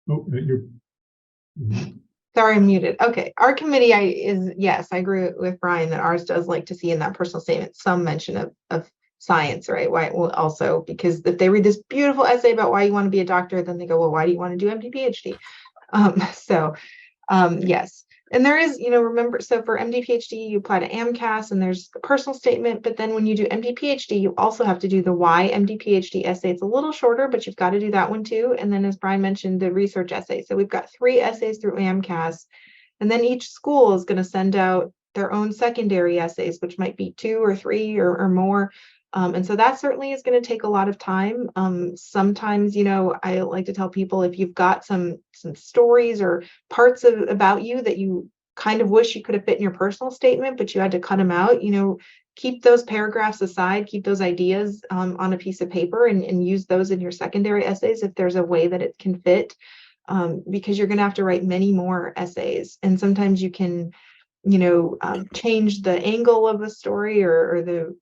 Oh, you're. Sorry, I'm muted. Okay, our committee yes, I agree with Brian that ours does like to see in that personal statement some mention of science, right? Why? Well, also because if they read this beautiful essay about why you want to be a doctor, then they go, well, why do you want to do MD PhD? Yes. And there is, remember, so for MD PhD, you apply to AMCAS and there's the personal statement, but then when you do MD PhD, you also have to do the why MD PhD essay. It's a little shorter, but you've got to do that one too. And then as Brian mentioned, the research essay. So we've got 3 essays through AMCAS, and then each school is going to send out their own secondary essays, which might be 2 or 3 or more. And so that certainly is going to take a lot of time. Sometimes, I like to tell people, if you've got some stories or parts about you that you kind of wish you could have fit in your personal statement, but you had to cut them out, keep those paragraphs aside, keep those ideas on a piece of paper and use those in your secondary essays if there's a way that it can fit, because you're going to have to write many more essays. And sometimes you can, change the angle of the story or the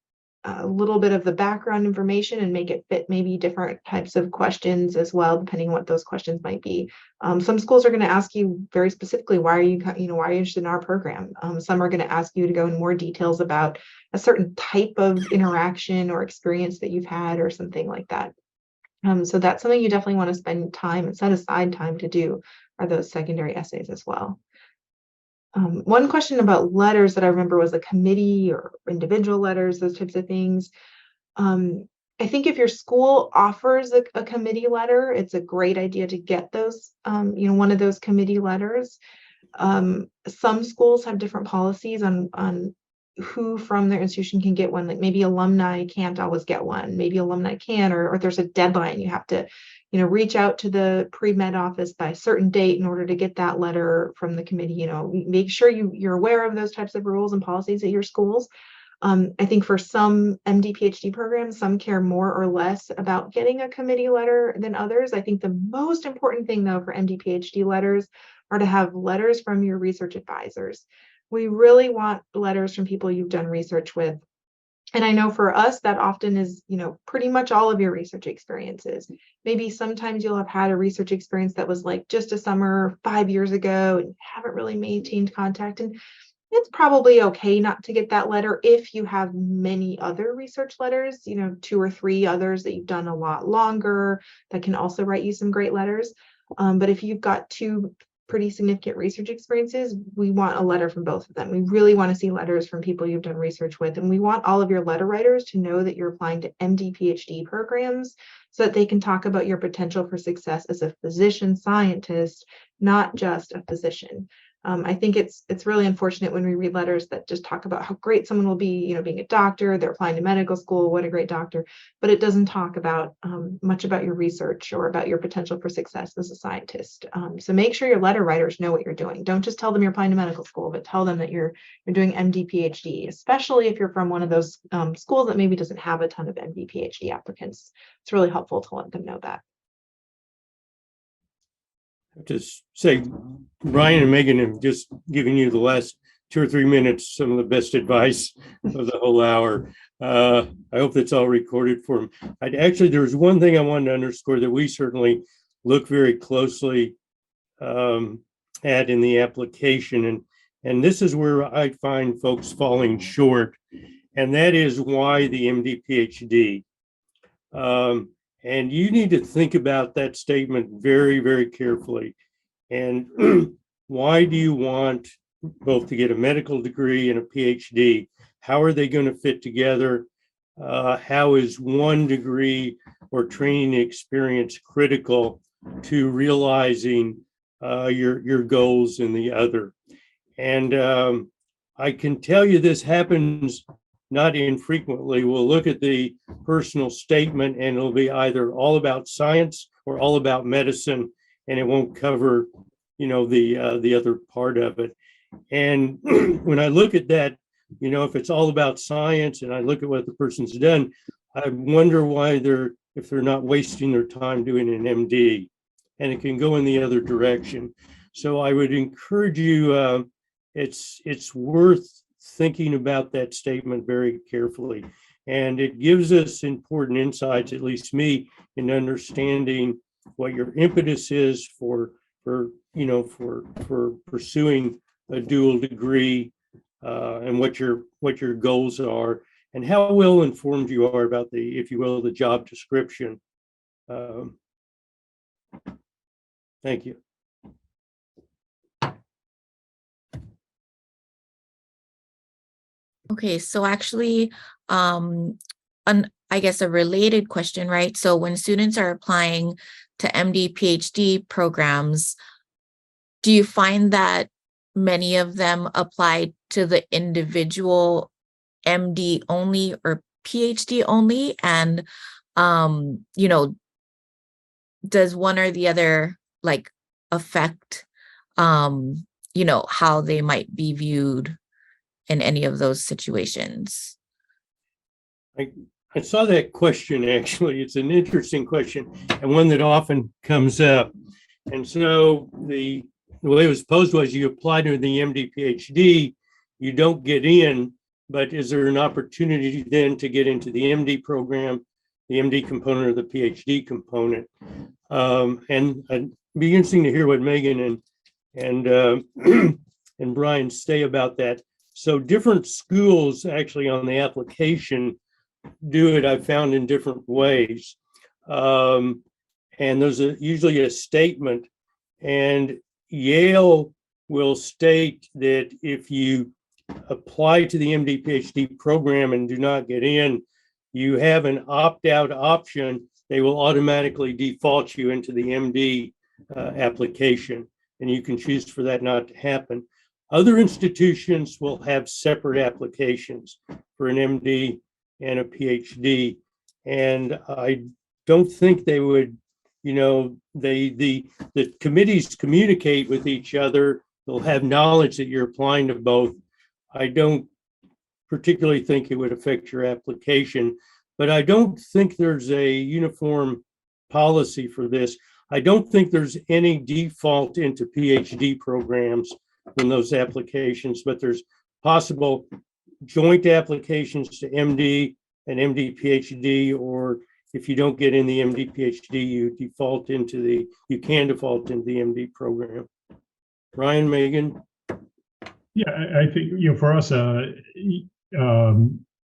a little bit of the background information and make it fit maybe different types of questions as well, depending on what those questions might be. Some schools are going to ask you very specifically, why are you interested in our program? Some are going to ask you to go in more details about a certain type of interaction or experience that you've had or something like that. So that's something you definitely want to spend time and set aside time to do, are those secondary essays as well. One question about letters that I remember was a committee or individual letters, those types of things. I think if your school offers a committee letter, it's a great idea to get those, one of those committee letters. Some schools have different policies on who from their institution can get one. Like maybe alumni can't always get one, maybe alumni can, or there's a deadline. You have to, reach out to the pre-med office by a certain date in order to get that letter from the committee. Make sure you're aware of those types of rules and policies at your schools. I think for some MD PhD programs, some care more or less about getting a committee letter than others. I think the most important thing though for MD PhD letters are to have letters from your research advisors. We really want letters from people you've done research with. And I know for us, that often is, pretty much all of your research experiences. Maybe sometimes you'll have had a research experience that was like just a summer 5 years ago and haven't really maintained contact. And it's probably okay not to get that letter if you have many other research letters, 2 or 3 others that you've done a lot longer that can also write you some great letters. But if you've got 2 pretty significant research experiences, we want a letter from both of them. We really want to see letters from people you've done research with. And we want all of your letter writers to know that you're applying to MD PhD programs so that they can talk about your potential for success as a physician scientist, not just a physician. I think it's really unfortunate when we read letters that just talk about how great someone will be, being a doctor, they're applying to medical school, what a great doctor, but it doesn't talk about much about your research or about your potential for success as a scientist. So make sure your letter writers know what you're doing. Don't just tell them you're applying to medical school, but tell them that you're doing MD PhD, especially if you're from one of those schools that maybe doesn't have a ton of MD PhD applicants. It's really helpful to let them know that. Just say, Ryan and Megan have just given you the last 2 or 3 minutes some of the best advice of the whole hour. I hope that's all recorded for them. There was one thing I wanted to underscore that we certainly look very closely at in the application, and this is where I find folks falling short, and that is why the MD PhD. And you need to think about that statement very, very carefully. And why do you want both to get a medical degree and a PhD? How are they going to fit together? How is one degree or training experience critical to realizing your goals in the other? And I can tell you this happens not infrequently. We'll look at the personal statement and it'll be either all about science or all about medicine, and it won't cover, the other part of it. And when I look at that, if it's all about science and I look at what the person's done, I wonder why if they're not wasting their time doing an MD, and it can go in the other direction. So I would encourage you, it's worth thinking about that statement very carefully. And it gives us important insights, at least me, in understanding what your impetus is for pursuing a dual degree, and what your goals are, and how well informed you are about the job description. Thank you. Okay, so actually, I guess a related question, right? So when students are applying to MD, PhD programs, do you find that many of them apply to the individual MD only or PhD only? And, does one or the other affect, how they might be viewed in any of those situations? I saw that question, actually. It's an interesting question and one that often comes up. And so the way it was posed was you apply to the MD PhD, you don't get in, but is there an opportunity then to get into the MD program, the MD component or the PhD component? And it'd be interesting to hear what Megan and Brian say about that. So different schools actually on the application do it, I've found, in different ways. And there's usually a statement, and Yale will state that if you apply to the MD PhD program and do not get in, you have an opt-out option. They will automatically default you into the MD application, and you can choose for that not to happen. Other institutions will have separate applications for an MD and a PhD. And I don't think they would, the committees communicate with each other. They'll have knowledge that you're applying to both. I don't particularly think it would affect your application, but I don't think there's a uniform policy for this. I don't think there's any default into PhD programs in those applications, but there's possible joint applications to MD and MD PhD, or if you don't get in the MD PhD, you can default into the MD program. Ryan, Megan? Yeah, I think, for us,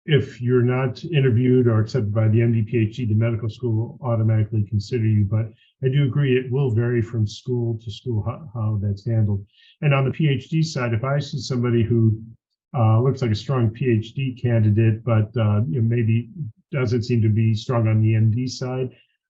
if you're not interviewed or accepted by the MD PhD, the medical school will automatically consider you. But I do agree it will vary from school to school how that's handled. And on the PhD side, if I see somebody who looks like a strong PhD candidate, but maybe doesn't seem to be strong on the MD side,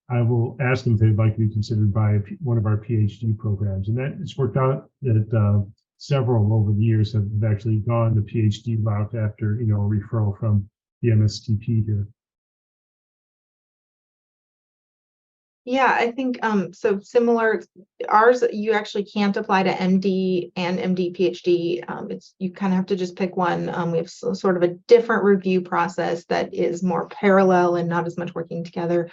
I will ask them if they'd like to be considered by one of our PhD programs. And that it's worked out that several over the years have actually gone the PhD route after, a referral from the MSTP here. Yeah, I think so similar. Ours, you actually can't apply to MD and MD PhD. You kind of have to just pick one. We have sort of a different review process that is more parallel and not as much working together.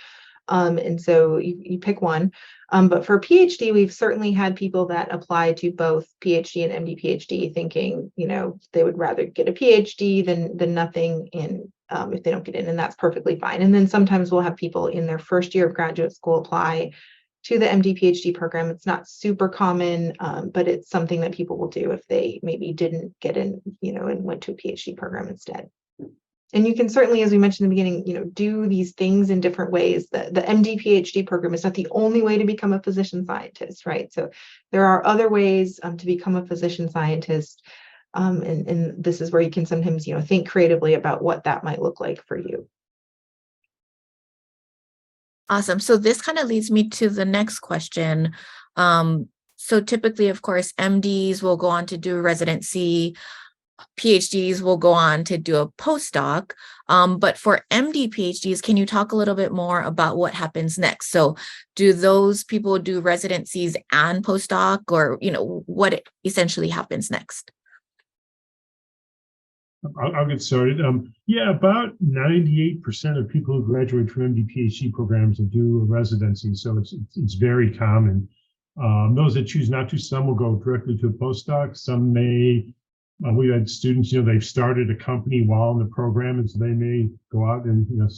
And so you pick one. But for PhD, we've certainly had people that apply to both PhD and MD PhD thinking, they would rather get a PhD than nothing in if they don't get in, and that's perfectly fine. And then sometimes we'll have people in their first year of graduate school apply to the MD PhD program. It's not super common, but it's something that people will do if they maybe didn't get in, and went to a PhD program instead. And you can certainly, as we mentioned in the beginning, do these things in different ways. The MD PhD program is not the only way to become a physician scientist, right? So there are other ways to become a physician scientist. And this is where you can sometimes, think creatively about what that might look like for you. Awesome. So this kind of leads me to the next question. So typically, of course, MDs will go on to do residency. PhDs will go on to do a postdoc. But for MD PhDs, can you talk a little bit more about what happens next? So do those people do residencies and postdoc, or, what essentially happens next? I'll get started. About 98% of people who graduate from MD PhD programs will do a residency. So it's very common. Those that choose not to, some will go directly to a postdoc. Some may. We've had students, they've started a company while in the program, and so they may go out and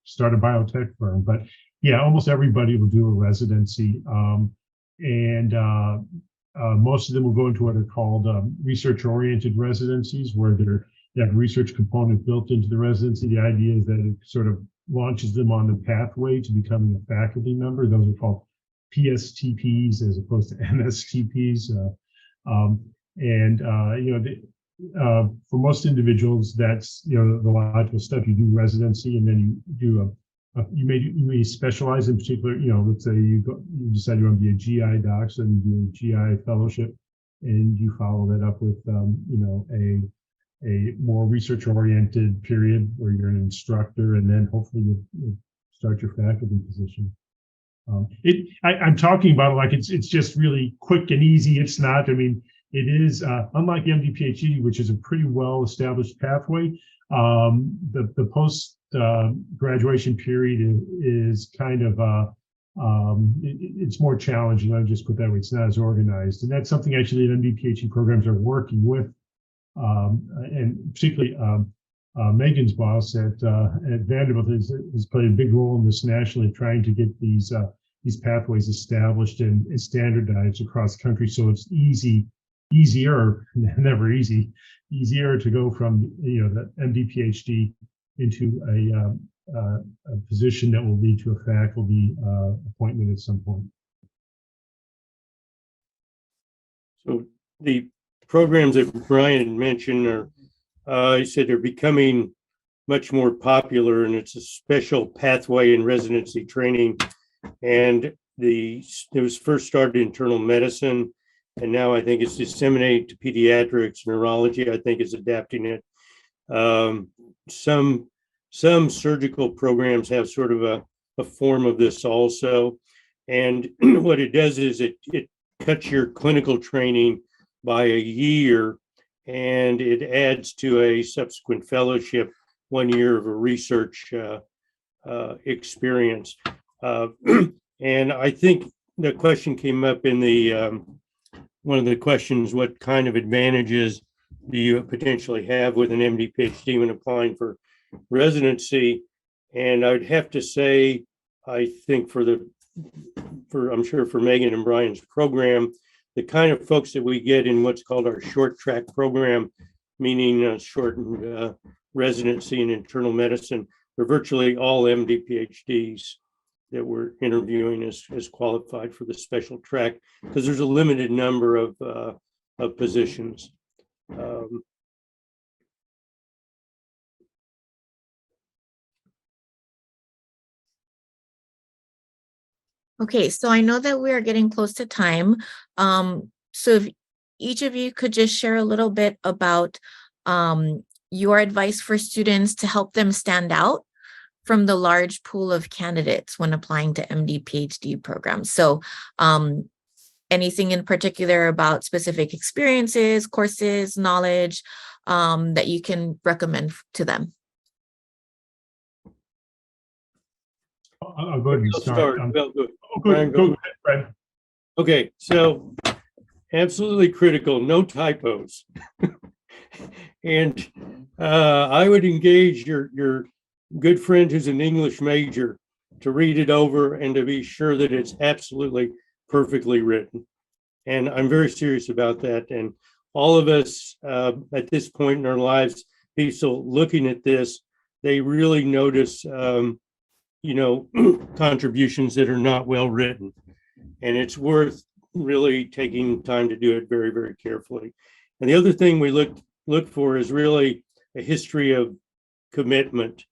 start a biotech firm. But yeah, almost everybody will do a residency, and most of them will go into what are called research-oriented residencies, where they have a research component built into the residency. The idea is that it sort of launches them on the pathway to becoming a faculty member. Those are called PSTPs as opposed to MSTPs. For most individuals, that's the logical step. You do residency, and then you do you may specialize in particular. Let's say you decide you want to be a GI doc, so you do a GI fellowship, and you follow that up with a more research-oriented period where you're an instructor, and then hopefully you start your faculty position. I'm talking about it like it's just really quick and easy. It's not. I mean, it is unlike MD PhD, which is a pretty well-established pathway. The post graduation period is kind of it's more challenging. I'll just put that way. It's not as organized, and that's something actually that MD PhD programs are working with, and particularly Megan's boss at Vanderbilt has played a big role in this nationally, trying to get these pathways established and standardized across the country, so it's easier, never easy, easier to go from the MD PhD into a position that will lead to a faculty appointment at some point. So the programs that Brian mentioned he said they're becoming much more popular, and it's a special pathway in residency training. And it was first started in internal medicine, and now I think it's disseminated to pediatrics, neurology, I think is adapting it. Some surgical programs have sort of a form of this also. And what it does is it cuts your clinical training by a year, and it adds to a subsequent fellowship 1 year of a research experience. And I think the question came up in the one of the questions: what kind of advantages do you potentially have with an MD PhD when applying for residency? And I'd have to say, I think I'm sure for Megan and Brian's program, the kind of folks that we get in what's called our short track program, meaning shortened residency in internal medicine, are virtually all MD PhDs that we're interviewing as qualified for the special track, because there's a limited number of positions. Okay, so I know that we are getting close to time. So if each of you could just share a little bit about your advice for students to help them stand out from the large pool of candidates when applying to MD PhD programs. So anything in particular about specific experiences, courses, knowledge that you can recommend to them? I'll go ahead and start. Well, Go ahead, Fred. Okay, so absolutely critical, no typos. And I would engage your good friend who's an English major to read it over and to be sure that it's absolutely perfectly written. And I'm very serious about that. And all of us at this point in our lives, people looking at this, they really notice contributions that are not well written. And it's worth really taking time to do it very, very carefully. And the other thing we look for is really a history of commitment.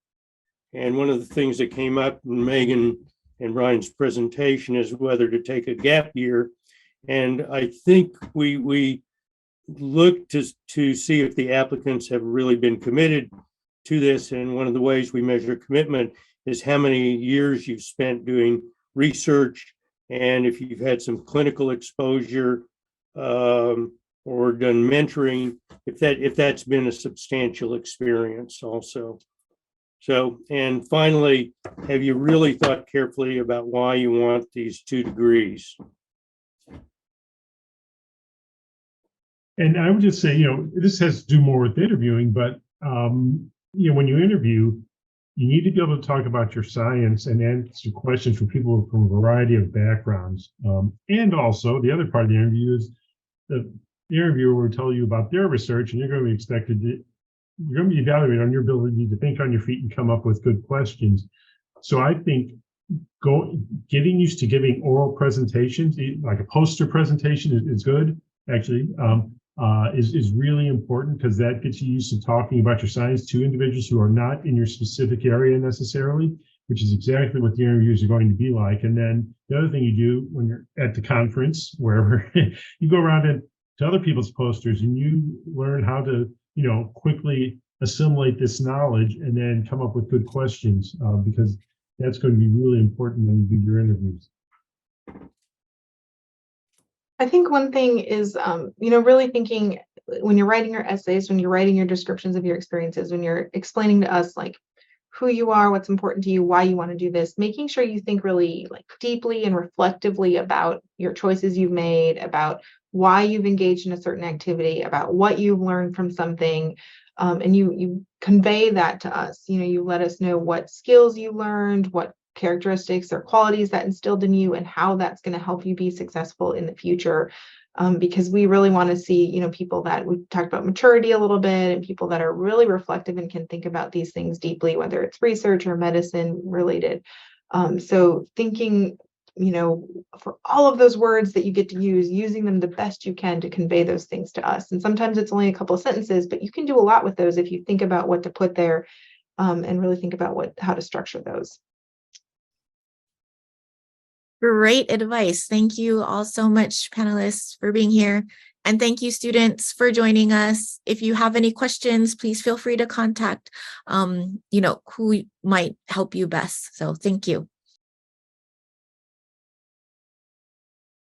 And one of the things that came up in Megan and Ryan's presentation is whether to take a gap year. And I think we look to see if the applicants have really been committed to this. And one of the ways we measure commitment is how many years you've spent doing research, and if you've had some clinical exposure or done mentoring, if that's been a substantial experience also. So, and finally, have you really thought carefully about why you want these 2 degrees? And I would just say, this has to do more with interviewing, but when you interview, you need to be able to talk about your science and answer questions from people from a variety of backgrounds. And also, the other part of the interview is the interviewer will tell you about their research, and you're going to be evaluated on your ability to think on your feet and come up with good questions. So I think getting used to giving oral presentations, like a poster presentation is good, actually, is really important, because that gets you used to talking about your science to individuals who are not in your specific area necessarily, which is exactly what the interviews are going to be like. And then the other thing you do when you're at the conference, wherever, you go around to other people's posters and you learn how to, quickly assimilate this knowledge and then come up with good questions, because that's going to be really important when you do your interviews. I think one thing is, really thinking when you're writing your essays, when you're writing your descriptions of your experiences, when you're explaining to us like who you are, what's important to you, why you want to do this, making sure you think really like deeply and reflectively about your choices you've made, about why you've engaged in a certain activity, about what you've learned from something. And you convey that to us. You let us know what skills you learned, what characteristics or qualities that instilled in you, and how that's going to help you be successful in the future. Because we really want to see, people that we talked about maturity a little bit, and people that are really reflective and can think about these things deeply, whether it's research or medicine related. So thinking, for all of those words that you get to use, using them the best you can to convey those things to us. And sometimes it's only a couple of sentences, but you can do a lot with those if you think about what to put there, and really think about how to structure those. Great advice. Thank you all so much, panelists, for being here. And thank you, students, for joining us. If you have any questions, please feel free to contact, who might help you best. So thank you.